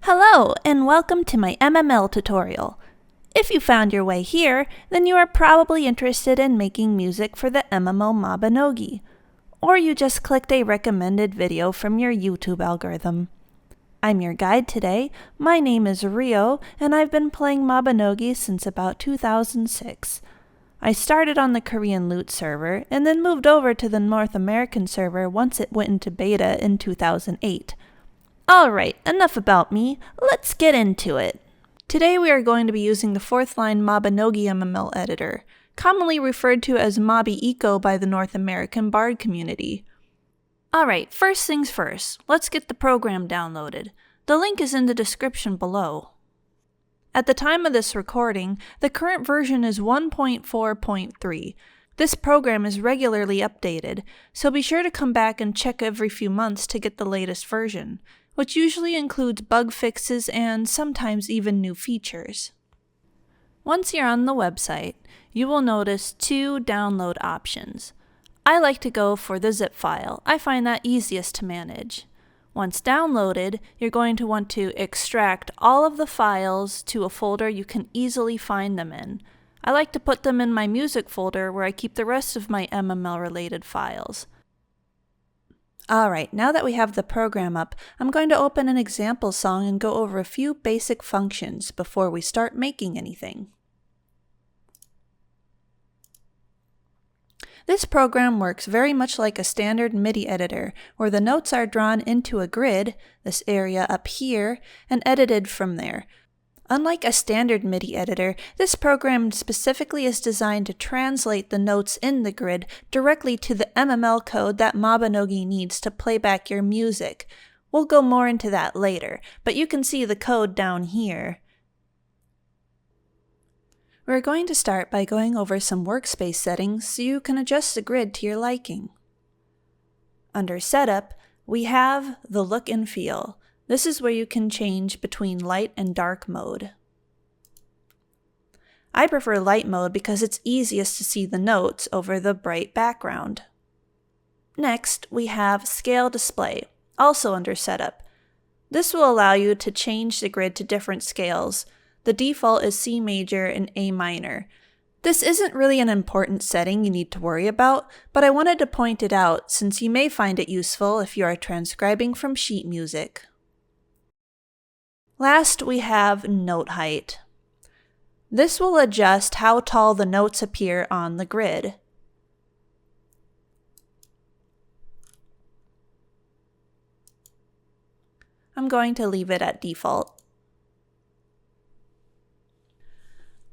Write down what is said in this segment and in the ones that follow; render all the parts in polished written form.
Hello, and welcome to my MML tutorial. If you found your way here, then you are probably interested in making music for the MMO Mabinogi, or you just clicked a recommended video from your YouTube algorithm. I'm your guide today. My name is Rio, and I've been playing Mabinogi since about 2006. I started on the Korean loot server, and then moved over to the North American server once it went into beta in 2008. Alright, enough about me, let's get into it. Today we are going to be using the fourth line Mabinogi MML editor, commonly referred to as MabiIcco by the North American Bard community. Alright, first things first, let's get the program downloaded. The link is in the description below. At the time of this recording, the current version is 1.4.3. This program is regularly updated, so be sure to come back and check every few months to get the latest version, which usually includes bug fixes and sometimes even new features. Once you're on the website, you will notice two download options. I like to go for the zip file. I find that easiest to manage. Once downloaded, you're going to want to extract all of the files to a folder you can easily find them in. I like to put them in my music folder where I keep the rest of my MML related files. Alright, now that we have the program up, I'm going to open an example song and go over a few basic functions before we start making anything. This program works very much like a standard MIDI editor, where the notes are drawn into a grid, this area up here, and edited from there. Unlike a standard MIDI editor, this program specifically is designed to translate the notes in the grid directly to the MML code that Mabinogi needs to play back your music. We'll go more into that later, but you can see the code down here. We're going to start by going over some workspace settings so you can adjust the grid to your liking. Under Setup, we have the Look and Feel. This is where you can change between light and dark mode. I prefer light mode because it's easiest to see the notes over the bright background. Next, we have Scale Display, also under Setup. This will allow you to change the grid to different scales. The default is C major and A minor. This isn't really an important setting you need to worry about, but I wanted to point it out since you may find it useful if you are transcribing from sheet music. Last, we have Note Height. This will adjust how tall the notes appear on the grid. I'm going to leave it at default.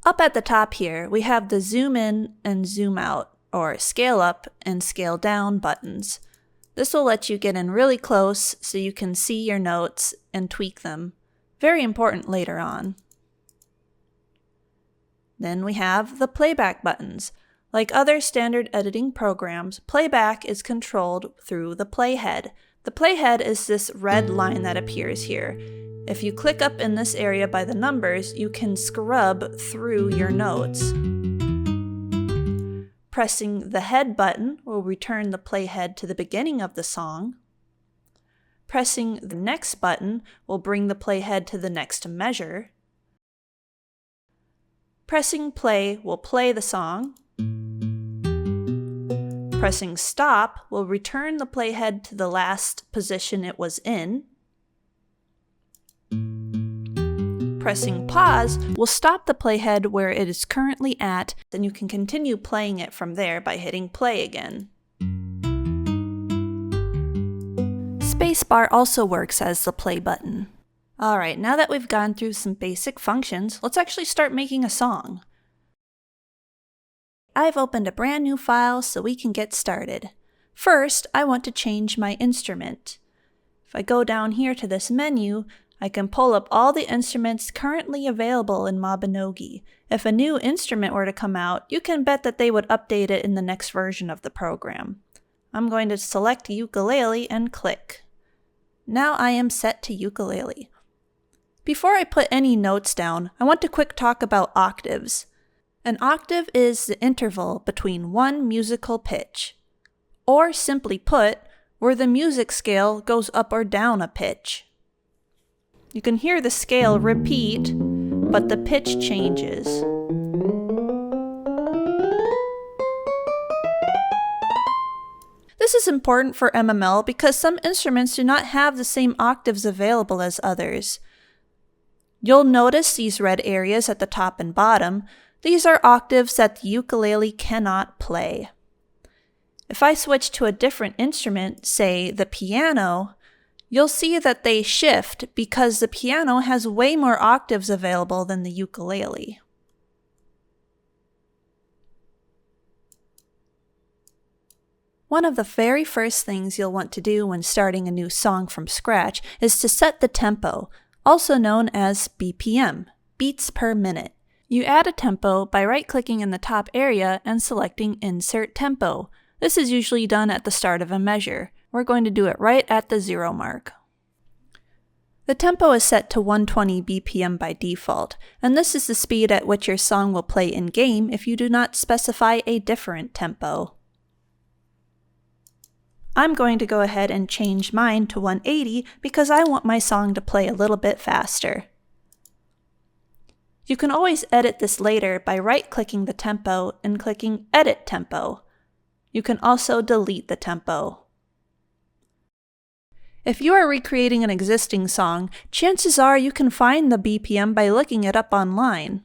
Up at the top here, we have the Zoom In and Zoom Out, or Scale Up and Scale Down buttons. This will let you get in really close so you can see your notes and tweak them. Very important later on. Then we have the playback buttons. Like other standard editing programs, playback is controlled through the playhead. The playhead is this red line that appears here. If you click up in this area by the numbers, you can scrub through your notes. Pressing the head button will return the playhead to the beginning of the song. Pressing the next button will bring the playhead to the next measure. Pressing play will play the song. Pressing stop will return the playhead to the last position it was in. Pressing pause will stop the playhead where it is currently at, then you can continue playing it from there by hitting play again. Spacebar also works as the play button. Alright, now that we've gone through some basic functions, let's actually start making a song. I've opened a brand new file so we can get started. First, I want to change my instrument. If I go down here to this menu, I can pull up all the instruments currently available in Mabinogi. If a new instrument were to come out, you can bet that they would update it in the next version of the program. I'm going to select ukulele and click. Now I am set to ukulele. Before I put any notes down, I want to quick talk about octaves. An octave is the interval between one musical pitch, or simply put, where the music scale goes up or down a pitch. You can hear the scale repeat, but the pitch changes. This is important for MML because some instruments do not have the same octaves available as others. You'll notice these red areas at the top and bottom. These are octaves that the ukulele cannot play. If I switch to a different instrument, say the piano, you'll see that they shift because the piano has way more octaves available than the ukulele. One of the very first things you'll want to do when starting a new song from scratch is to set the tempo, also known as BPM, beats per minute. You add a tempo by right-clicking in the top area and selecting Insert Tempo. This is usually done at the start of a measure. We're going to do it right at the 0 mark. The tempo is set to 120 BPM by default, and this is the speed at which your song will play in-game if you do not specify a different tempo. I'm going to go ahead and change mine to 180 because I want my song to play a little bit faster. You can always edit this later by right-clicking the tempo and clicking Edit Tempo. You can also delete the tempo. If you are recreating an existing song, chances are you can find the BPM by looking it up online.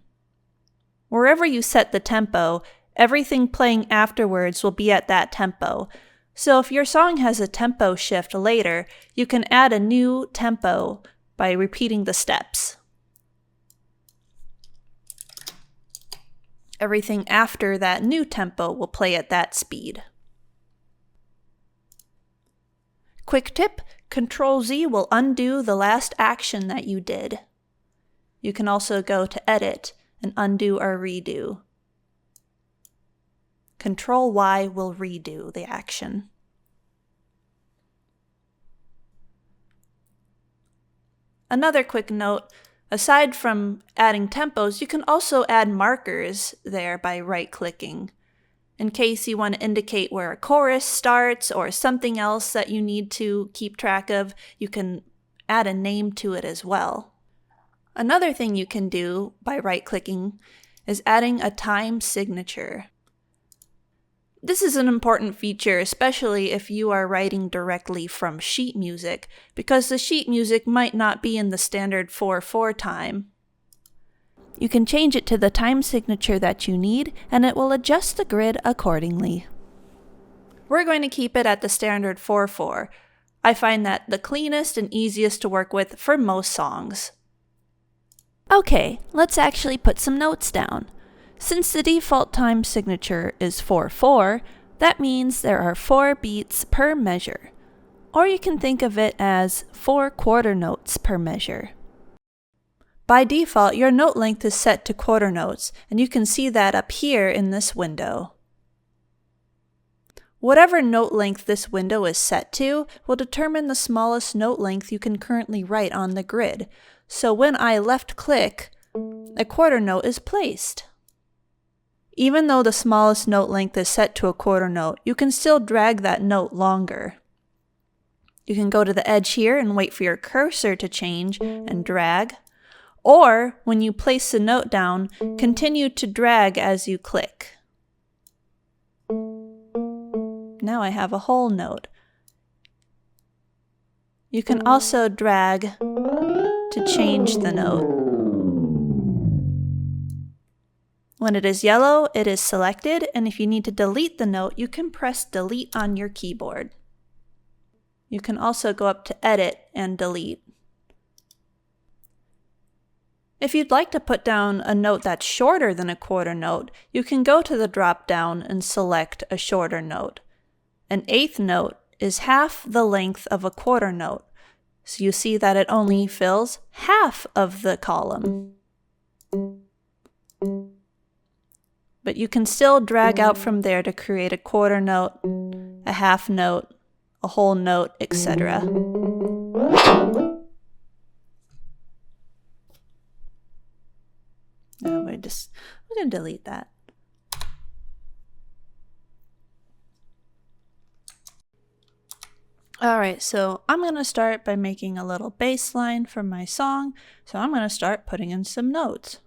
Wherever you set the tempo, everything playing afterwards will be at that tempo. So if your song has a tempo shift later, you can add a new tempo by repeating the steps. Everything after that new tempo will play at that speed. Quick tip, Ctrl-Z will undo the last action that you did. You can also go to Edit and undo or redo. Ctrl-Y will redo the action. Another quick note, aside from adding tempos, you can also add markers there by right-clicking. In case you want to indicate where a chorus starts or something else that you need to keep track of, you can add a name to it as well. Another thing you can do by right-clicking is adding a time signature. This is an important feature, especially if you are writing directly from sheet music, because the sheet music might not be in the standard 4/4 time. You can change it to the time signature that you need, and it will adjust the grid accordingly. We're going to keep it at the standard 4/4. I find that the cleanest and easiest to work with for most songs. Okay, let's actually put some notes down. Since the default time signature is 4/4, that means there are 4 beats per measure. Or you can think of it as 4 quarter notes per measure. By default, your note length is set to quarter notes, and you can see that up here in this window. Whatever note length this window is set to will determine the smallest note length you can currently write on the grid. So when I left-click, a quarter note is placed. Even though the smallest note length is set to a quarter note, you can still drag that note longer. You can go to the edge here and wait for your cursor to change and drag. Or, when you place the note down, continue to drag as you click. Now I have a whole note. You can also drag to change the note. When it is yellow, it is selected, and if you need to delete the note, you can press Delete on your keyboard. You can also go up to Edit and Delete. If you'd like to put down a note that's shorter than a quarter note, you can go to the drop-down and select a shorter note. An eighth note is half the length of a quarter note, so you see that it only fills half of the column. But you can still drag out from there to create a quarter note, a half note, a whole note, etc. No, we're going to delete that. Alright, so I'm going to start by making a little bass line for my song, so I'm going to start putting in some notes.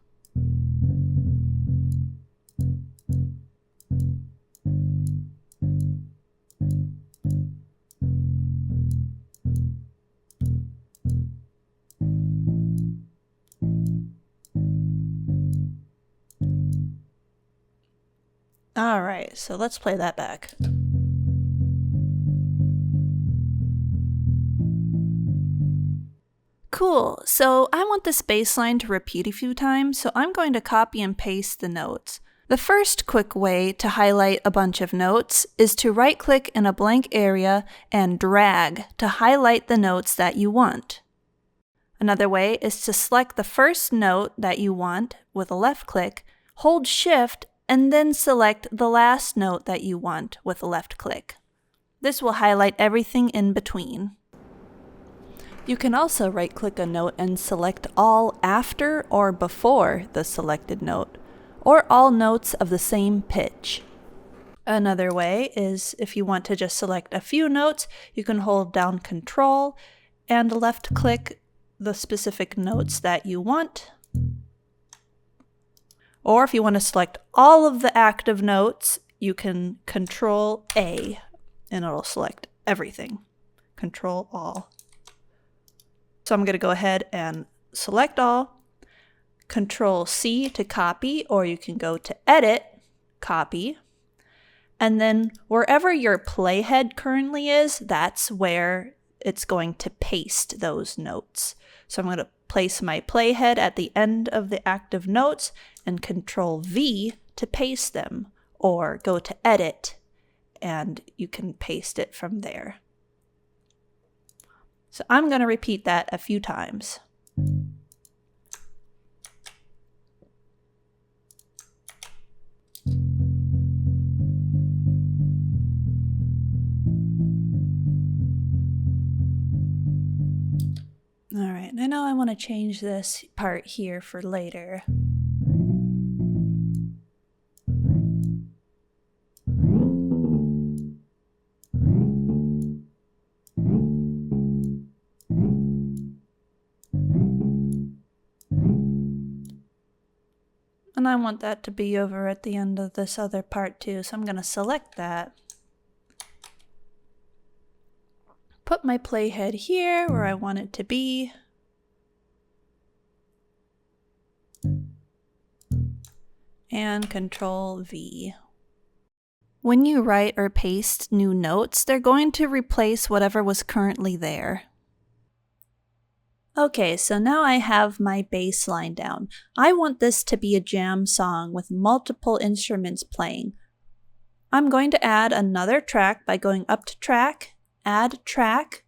Alright, so let's play that back. Cool, so I want this bass line to repeat a few times, so I'm going to copy and paste the notes. The first quick way to highlight a bunch of notes is to right-click in a blank area and drag to highlight the notes that you want. Another way is to select the first note that you want with a left click, hold Shift, and then select the last note that you want with a left click. This will highlight everything in between. You can also right-click a note and select all after or before the selected note, or all notes of the same pitch. Another way is if you want to just select a few notes, you can hold down Control and left-click the specific notes that you want. Or if you want to select all of the active notes, you can Control A and it'll select everything. Control All. So I'm going to go ahead and select all, Control C to copy, or you can go to Edit, Copy, and then wherever your playhead currently is, that's where it's going to paste those notes. So I'm going to place my playhead at the end of the active notes and Control V to paste them, or go to Edit and you can paste it from there. So I'm going to repeat that a few times. All right, I know I want to change this part here for later. And I want that to be over at the end of this other part too, so I'm going to select that. Put my playhead here where I want it to be. And Control V. When you write or paste new notes, they're going to replace whatever was currently there. Okay, so now I have my bass line down. I want this to be a jam song with multiple instruments playing. I'm going to add another track by going up to Track, Add Track,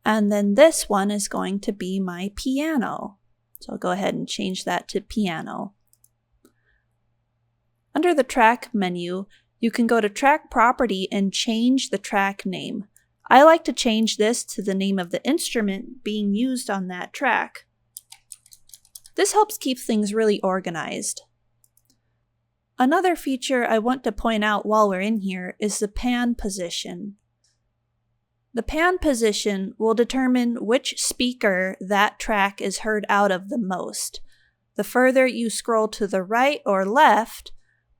and then this one is going to be my piano. So I'll go ahead and change that to piano. Under the Track menu, you can go to Track Property and change the track name. I like to change this to the name of the instrument being used on that track. This helps keep things really organized. Another feature I want to point out while we're in here is the pan position. The pan position will determine which speaker that track is heard out of the most. The further you scroll to the right or left,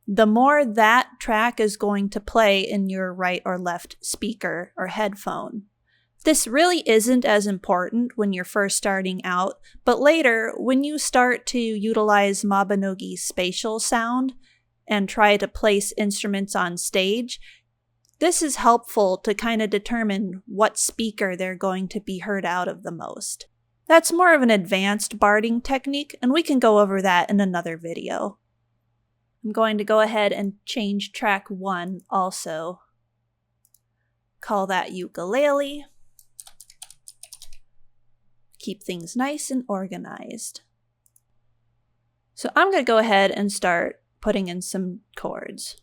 the more that track is going to play in your right or left speaker or headphone. This really isn't as important when you're first starting out, but later, when you start to utilize Mabinogi's spatial sound and try to place instruments on stage, this is helpful to kind of determine what speaker they're going to be heard out of the most. That's more of an advanced barding technique, and we can go over that in another video. I'm going to go ahead and change track 1 also. Call that ukulele. Keep things nice and organized. So I'm going to go ahead and start putting in some chords.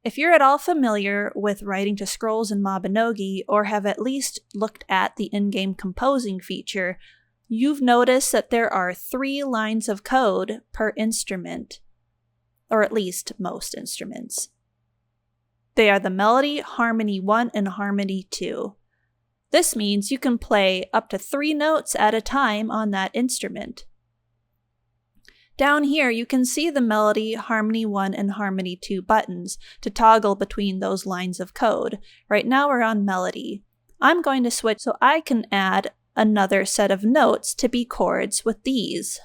If you're at all familiar with writing to scrolls in Mabinogi, or have at least looked at the in-game composing feature, you've noticed that there are 3 lines of code per instrument, or at least most instruments. They are the melody, harmony 1, and harmony 2. This means you can play up to 3 notes at a time on that instrument. Down here, you can see the melody, harmony 1, and harmony 2 buttons to toggle between those lines of code. Right now we're on melody. I'm going to switch so I can add another set of notes to be chords with these.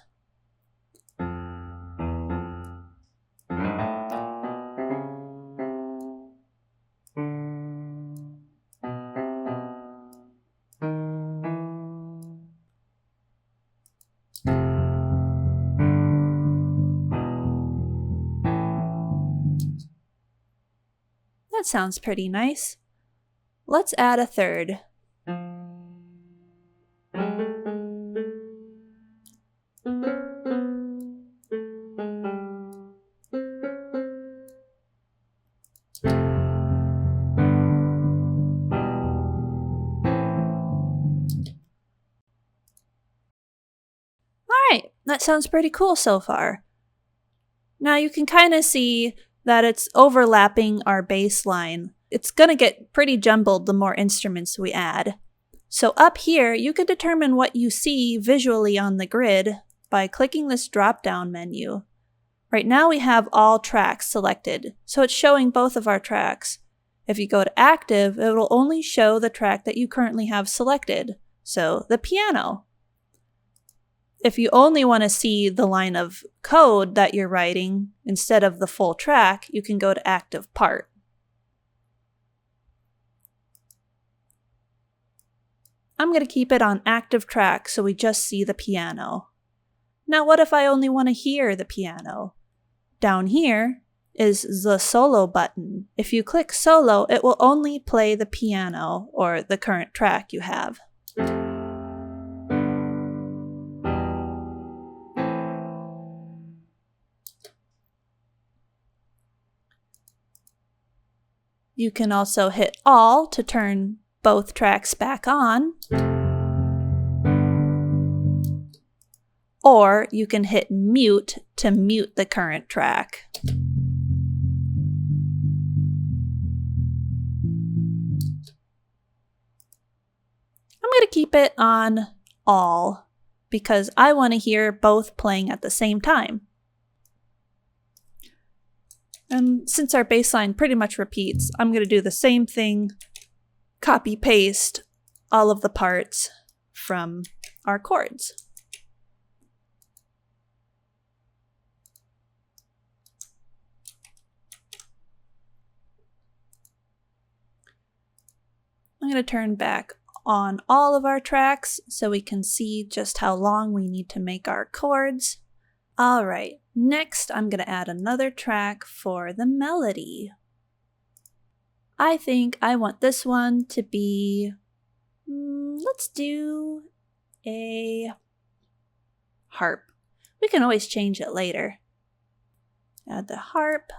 That sounds pretty nice. Let's add a third. Alright, that sounds pretty cool so far. Now you can kind of see that it's overlapping our bass line. It's going to get pretty jumbled the more instruments we add. So up here, you can determine what you see visually on the grid by clicking this drop-down menu. Right now we have all tracks selected, so it's showing both of our tracks. If you go to active, it will only show the track that you currently have selected, so the piano. If you only want to see the line of code that you're writing instead of the full track, you can go to active part. I'm going to keep it on active track so we just see the piano. Now what if I only want to hear the piano? Down here is the solo button. If you click solo, it will only play the piano or the current track you have. You can also hit all to turn both tracks back on, or you can hit mute to mute the current track. I'm going to keep it on all because I want to hear both playing at the same time. And since our bass line pretty much repeats, I'm going to do the same thing, copy paste all of the parts from our chords. I'm going to turn back on all of our tracks so we can see just how long we need to make our chords. All right, next I'm going to add another track for the melody. I think I want this one to be, let's do a harp. We can always change it later. Add the harp,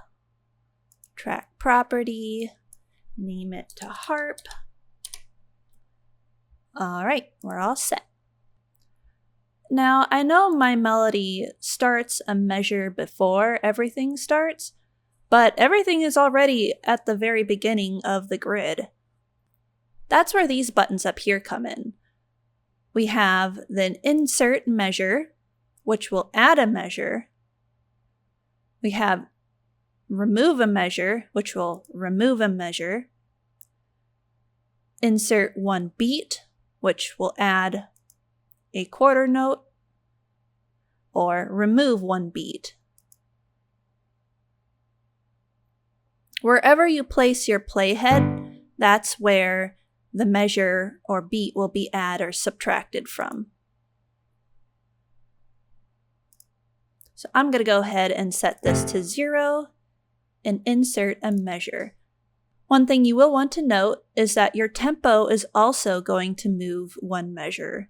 track property, name it to harp. All right, we're all set. Now, I know my melody starts a measure before everything starts, but everything is already at the very beginning of the grid. That's where these buttons up here come in. We have the insert measure, which will add a measure. We have remove a measure, which will remove a measure. Insert one beat, which will add a quarter note, or remove one beat. Wherever you place your playhead, that's where the measure or beat will be added or subtracted from. So I'm going to go ahead and set this to 0 and insert a measure. One thing you will want to note is that your tempo is also going to move one measure.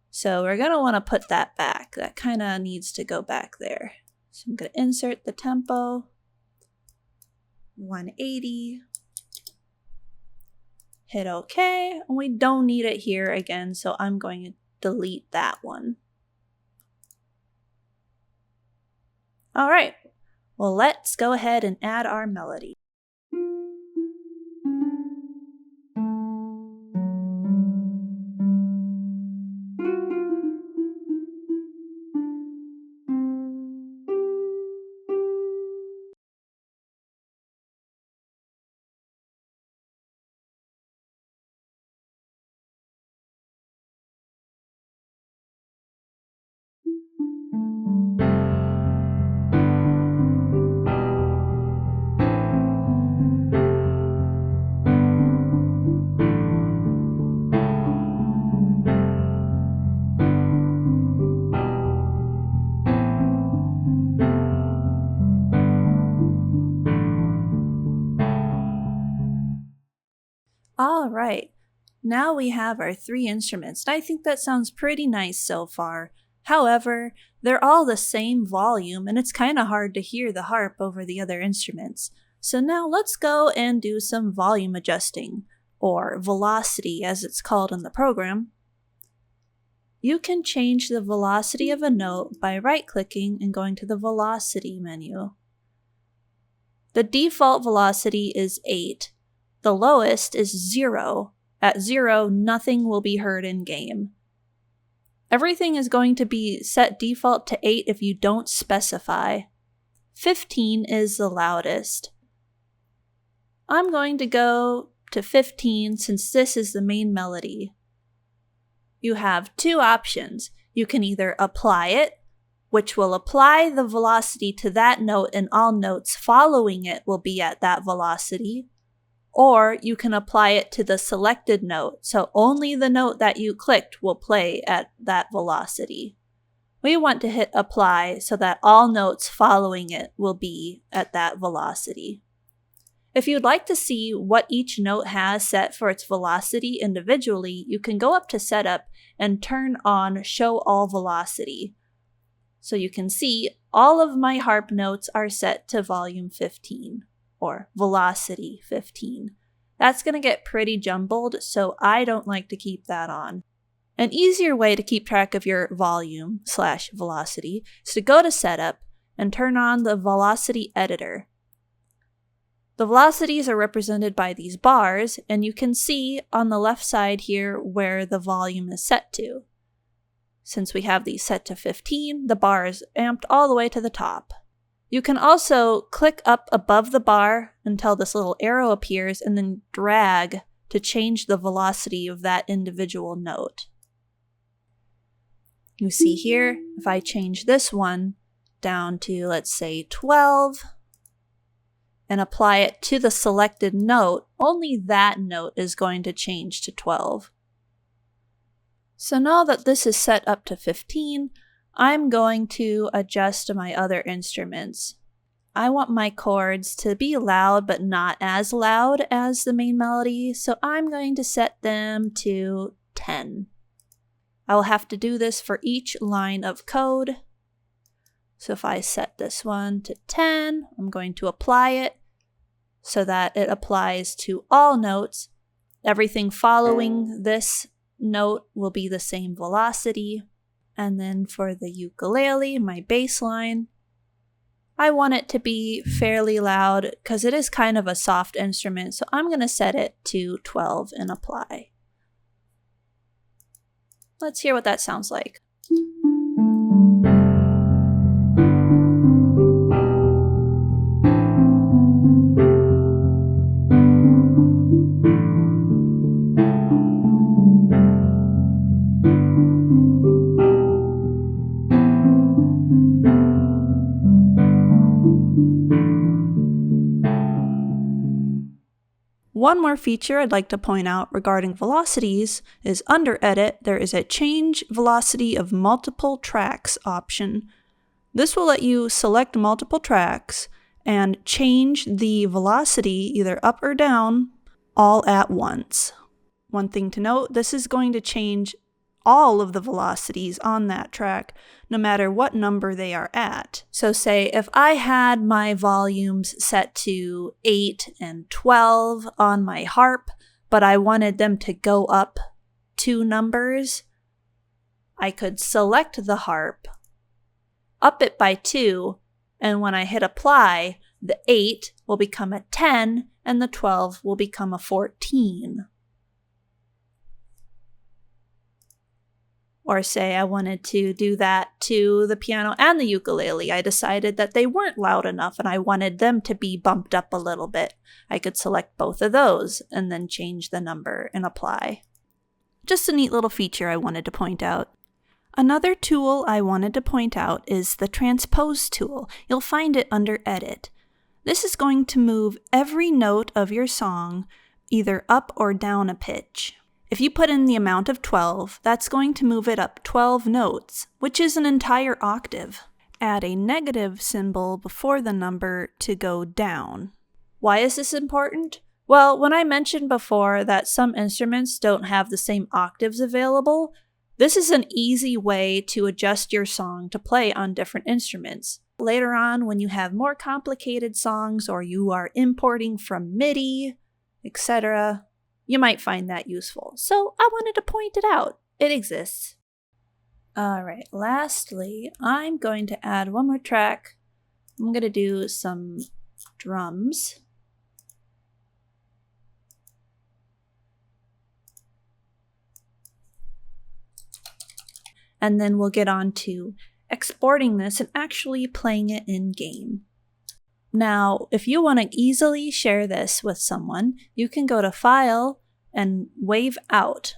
So we're going to want to put that back. That kind of needs to go back there. So I'm going to insert the tempo, 180, hit OK, and we don't need it here again, so I'm going delete that one. All right, well, let's go ahead and add our melody. All right, now we have our 3 instruments, and I think that sounds pretty nice so far. However, they're all the same volume, and it's kind of hard to hear the harp over the other instruments. So now let's go and do some volume adjusting, or velocity as it's called in the program. You can change the velocity of a note by right-clicking and going to the Velocity menu. The default velocity is 8. The lowest is 0. At 0, nothing will be heard in-game. Everything is going to be set default to 8 if you don't specify. 15 is the loudest. I'm going to go to 15 since this is the main melody. You have 2 options. You can either apply it, which will apply the velocity to that note and all notes following it will be at that velocity, or you can apply it to the selected note, so only the note that you clicked will play at that velocity. We want to hit apply so that all notes following it will be at that velocity. If you'd like to see what each note has set for its velocity individually, you can go up to Setup and turn on Show All Velocity. So you can see all of my harp notes are set to volume 15. Or velocity 15. That's going to get pretty jumbled, so I don't like to keep that on. An easier way to keep track of your volume/velocity is to go to Setup and turn on the Velocity Editor. The velocities are represented by these bars, and you can see on the left side here where the volume is set to. Since we have these set to 15, the bar is amped all the way to the top. You can also click up above the bar until this little arrow appears and then drag to change the velocity of that individual note. You see here, if I change this one down to, let's say, 12, and apply it to the selected note, only that note is going to change to 12. So now that this is set up to 15, I'm going to adjust my other instruments. I want my chords to be loud but not as loud as the main melody, so I'm going to set them to 10. I will have to do this for each line of code. So if I set this one to 10, I'm going to apply it so that it applies to all notes. Everything following this note will be the same velocity. And then for the ukulele, my bass line, I want it to be fairly loud because it is kind of a soft instrument, so I'm going to set it to 12 and apply. Let's hear what that sounds like. One more feature I'd like to point out regarding velocities is under Edit, there is a Change Velocity of Multiple Tracks option. This will let you select multiple tracks and change the velocity either up or down all at once. One thing to note, this is going to change all of the velocities on that track, no matter what number they are at. So say if I had my volumes set to 8 and 12 on my harp, but I wanted them to go up 2 numbers, I could select the harp, up it by 2, and when I hit apply, the 8 will become a 10 and the 12 will become a 14. Or say I wanted to do that to the piano and the ukulele. I decided that they weren't loud enough and I wanted them to be bumped up a little bit. I could select both of those and then change the number and apply. Just a neat little feature I wanted to point out. Another tool I wanted to point out is the Transpose tool. You'll find it under Edit. This is going to move every note of your song either up or down a pitch. If you put in the amount of 12, that's going to move it up 12 notes, which is an entire octave. Add a negative symbol before the number to go down. Why is this important? Well, when I mentioned before that some instruments don't have the same octaves available, this is an easy way to adjust your song to play on different instruments. Later on, when you have more complicated songs or you are importing from MIDI, etc., you might find that useful. So I wanted to point it out. It exists. Alright, lastly, I'm going to add one more track. I'm going to do some drums. And then we'll get on to exporting this and actually playing it in game. Now, if you want to easily share this with someone, you can go to File and Wave Out.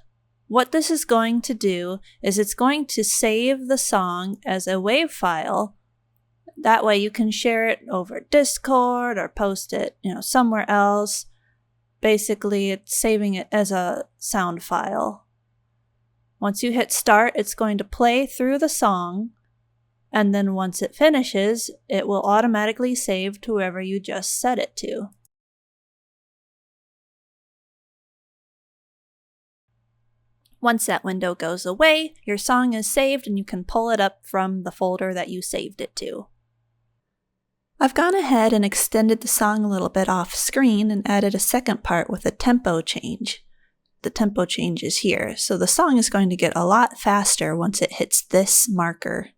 What this is going to do is it's going to save the song as a WAV file. That way you can share it over Discord or post it, somewhere else. Basically, it's saving it as a sound file. Once you hit start, it's going to play through the song. And then once it finishes, it will automatically save to wherever you just set it to. Once that window goes away, your song is saved and you can pull it up from the folder that you saved it to. I've gone ahead and extended the song a little bit off screen and added a second part with a tempo change. The tempo change is here, so the song is going to get a lot faster once it hits this marker.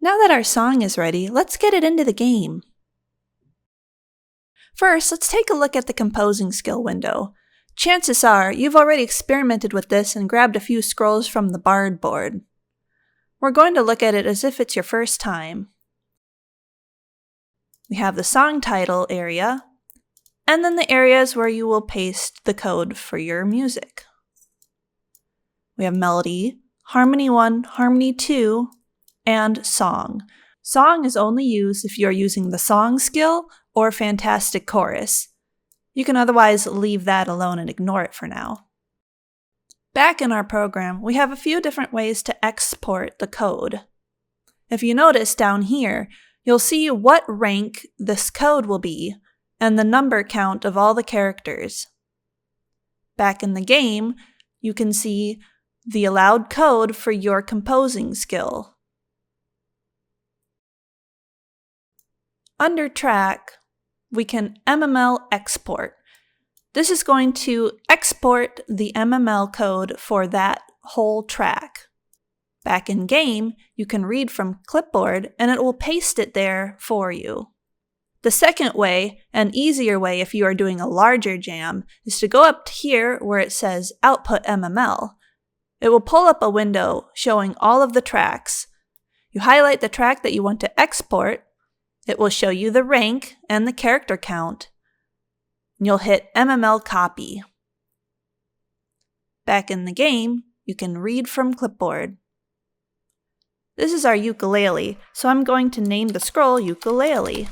Now that our song is ready, let's get it into the game. First, let's take a look at the composing skill window. Chances are you've already experimented with this and grabbed a few scrolls from the Bard board. We're going to look at it as if it's your first time. We have the song title area, and then the areas where you will paste the code for your music. We have melody, harmony 1, harmony 2, and song. Song is only used if you are using the song skill or fantastic chorus. You can otherwise leave that alone and ignore it for now. Back in our program, we have a few different ways to export the code. If you notice down here, you'll see what rank this code will be and the number count of all the characters. Back in the game, you can see the allowed code for your composing skill. Under track, we can MML export. This is going to export the MML code for that whole track. Back in game, you can read from clipboard and it will paste it there for you. The second way, and easier way if you are doing a larger jam, is to go up to here where it says Output MML. It will pull up a window showing all of the tracks. You highlight the track that you want to export. It will show you the rank and the character count. You'll hit MML copy. Back in the game, you can read from clipboard. This is our ukulele, so I'm going to name the scroll ukulele.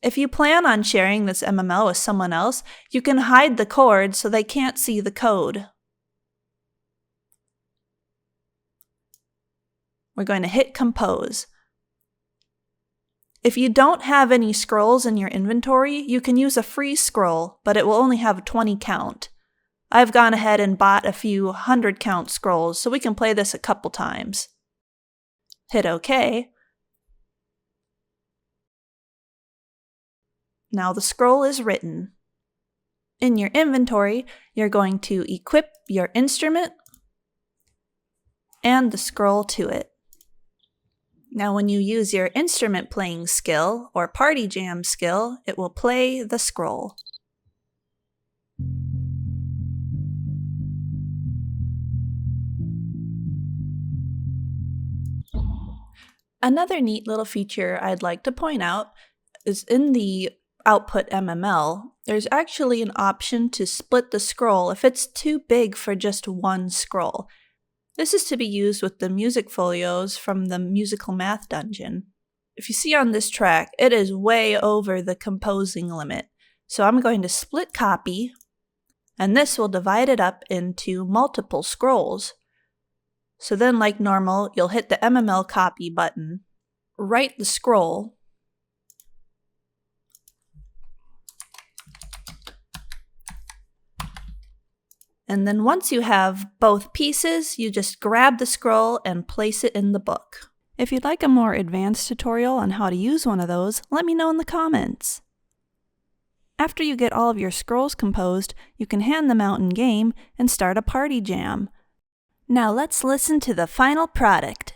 If you plan on sharing this MML with someone else, you can hide the chord so they can't see the code. We're going to hit compose. If you don't have any scrolls in your inventory, you can use a free scroll, but it will only have a 20 count. I've gone ahead and bought a few 100 count scrolls, so we can play this a couple times. Hit OK. Now the scroll is written. In your inventory, you're going to equip your instrument, and the scroll to it. Now when you use your instrument playing skill or party jam skill, it will play the scroll. Another neat little feature I'd like to point out is in the Output MML, there's actually an option to split the scroll if it's too big for just one scroll. This is to be used with the music folios from the Musical Math Dungeon. If you see on this track, it is way over the composing limit. So I'm going to split copy, and this will divide it up into multiple scrolls. So then, like normal, you'll hit the MML copy button, write the scroll, and then once you have both pieces, you just grab the scroll and place it in the book. If you'd like a more advanced tutorial on how to use one of those, let me know in the comments. After you get all of your scrolls composed, you can hand them out in game and start a party jam. Now let's listen to the final product.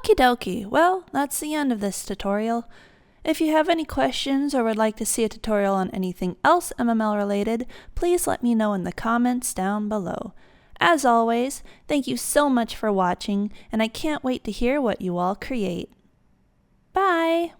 Okie dokie, well, that's the end of this tutorial. If you have any questions or would like to see a tutorial on anything else MML related, please let me know in the comments down below. As always, thank you so much for watching, and I can't wait to hear what you all create. Bye!